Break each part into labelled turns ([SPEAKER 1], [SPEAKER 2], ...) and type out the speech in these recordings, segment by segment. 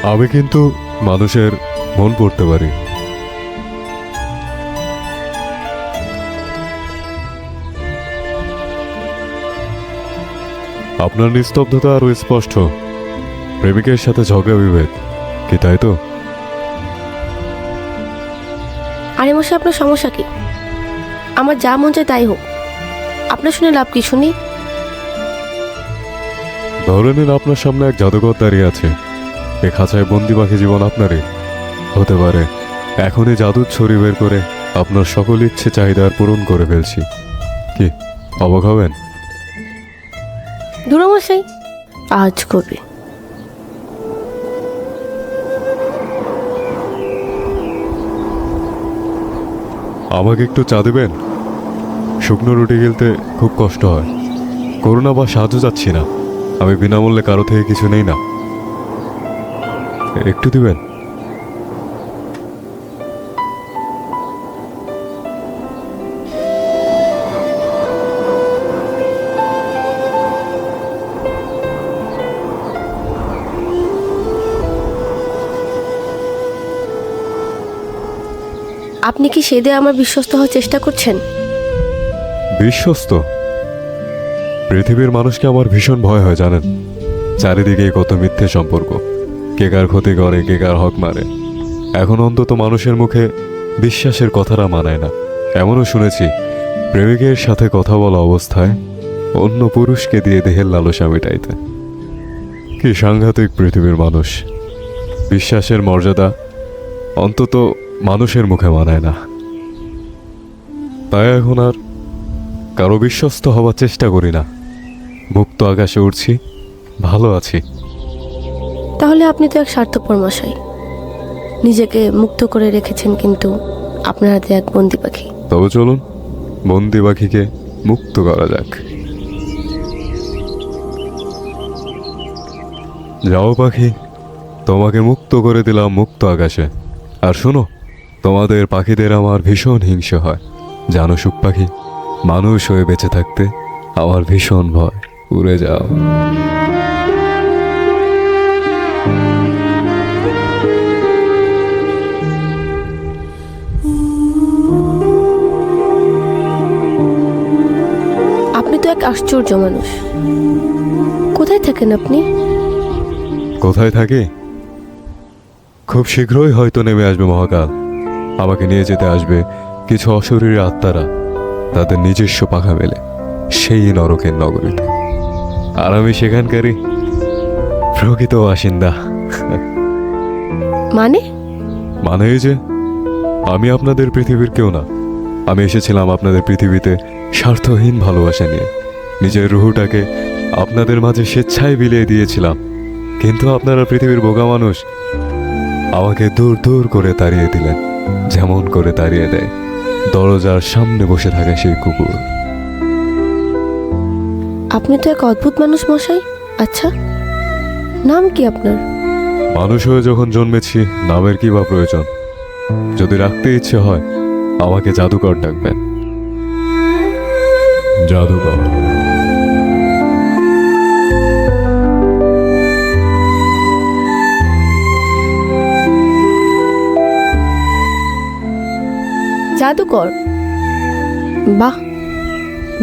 [SPEAKER 1] আমি কিন্তু মানুষের মন পড়তে পারি। আপনার নিস্তব্ধতা আরো স্পষ্ট। প্রেমিকের সাথে ঝগড়া বিভেদ কি, তাই তো?
[SPEAKER 2] আরে মশাই, আপনার সমস্যা কি? আমার যা মন চায় তাই হোক, আপনার শুনে লাভ কি শুনি?
[SPEAKER 1] ধরে নিন আপনার সামনে এক জাদুকর দাঁড়িয়ে আছে। এ খাঁচায় বন্দি পাখি জীবন আপনারই হতে পারে। এখনই জাদুর ছড়ি বের করে আপনার সকল ইচ্ছে চাহিদা পূরণ করে ফেলছি। কি অবাক হবেন?
[SPEAKER 2] দূর মশাই, আজ করবে।
[SPEAKER 1] আমাকে একটু চা দেবেন? শুকনো রুটি গিলতে খুব কষ্ট হয়। করুণা বা সাহায্য চাচ্ছি না, আমি বিনামূল্যে কারো থেকে কিছু নেই না। একটু দিবেন?
[SPEAKER 2] আপনি কি সেদে আমার বিশ্বস্ত হওয়ার চেষ্টা করছেন?
[SPEAKER 1] বিশ্বস্ত? পৃথিবীর মানুষকে আমার ভীষণ ভয় হয় জানেন। চারিদিকে কত মিথ্যে সম্পর্ক, কে কার ক্ষতি করে, কে কার হক মারে। এখন অন্তত মানুষের মুখে বিশ্বাসের কথাটা মানায় না। এমনও শুনেছি প্রেমিকের সাথে কথা বলা অবস্থায় অন্য পুরুষকে দিয়ে দেহের লালসা মেটাইতে। কি সাংঘাতিক পৃথিবীর মানুষ! বিশ্বাসের মর্যাদা অন্তত মানুষের মুখে মানায় না। তাই এখন আর কারো বিশ্বস্ত হবার চেষ্টা করি না। মুক্ত আকাশে উড়ছি, ভালো আছি।
[SPEAKER 2] তাহলে আপনি তো এক স্বার্থপর মশাই। নিজেকে মুক্ত করে রেখেছেন, কিন্তু আপনার হাতে এক বন্দি পাখি।
[SPEAKER 1] তবে চলুন বন্দি পাখিকে মুক্ত করা যাক। যাও পাখি, তোমাকে মুক্ত করে দিলাম মুক্ত আকাশে। আর শোনো, তোমাদের পাখিদের আমার ভীষণ হিংসে হয় জানো সুখ পাখি। মানুষ হয়ে বেঁচে থাকতে আমার ভীষণ ভয়। উড়ে যাও।
[SPEAKER 2] আপনি তো এক আশ্চর্য মানুষ। কোথায় থাকেন আপনি?
[SPEAKER 1] কোথায় থাকি? খুব শীঘ্রই হয়তো নেমে আসবে মহাকাল। আমাকে নিয়ে যেতে আসবে কিছু অশরীরী আত্মারা, তাদের নিজস্ব পাখা মেলে সেই নরকের নগরীতে। আর আমি সেখানকারই প্রকৃত বাসিন্দা।
[SPEAKER 2] মানে?
[SPEAKER 1] মানে এই যে আমি আপনাদের পৃথিবীর কেউ না। আমি এসেছিলাম আপনাদের পৃথিবীতে স্বার্থহীন ভালোবাসা নিয়ে। নিজের রুহুটাকে আপনাদের মাঝে স্বেচ্ছায় বিলিয়ে দিয়েছিলাম, কিন্তু আপনারা পৃথিবীর বোকা মানুষ আমাকে দূর দূর করে তাড়িয়ে দিলেন, যেমন করে তাড়িয়ে দেয় দরজার সামনে বসে থাকা সেই কুকুর।
[SPEAKER 2] আপনি তো এক অদ্ভুত মানুষ মশাই। আচ্ছা, নাম কি আপনার?
[SPEAKER 1] মানুষ হয়ে যখন জন্মেছি, নামের কি বা প্রয়োজন? যদি রাখতে ইচ্ছে হয় আমাকে জাদুকর ডাকবেন। জাদুকর।
[SPEAKER 2] জাদুকর? বাহ,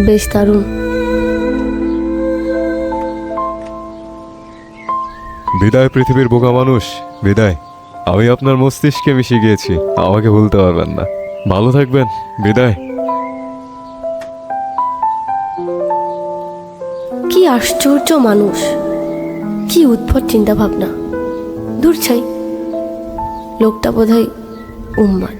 [SPEAKER 2] বেশ দারুণ।
[SPEAKER 1] বিদায় পৃথিবীর বোকা মানুষ, বিদায়। আমি আপনার মস্তিষ্কে মিশে গিয়েছি, আমাকে ভুলতে পারবেন না। ভালো থাকবেন, বিদায়।
[SPEAKER 2] কি আশ্চর্য মানুষ, কি উদ্ভট চিন্তা ভাবনা। দূর ছাই, লোকটা বোধহয় উন্মাদ।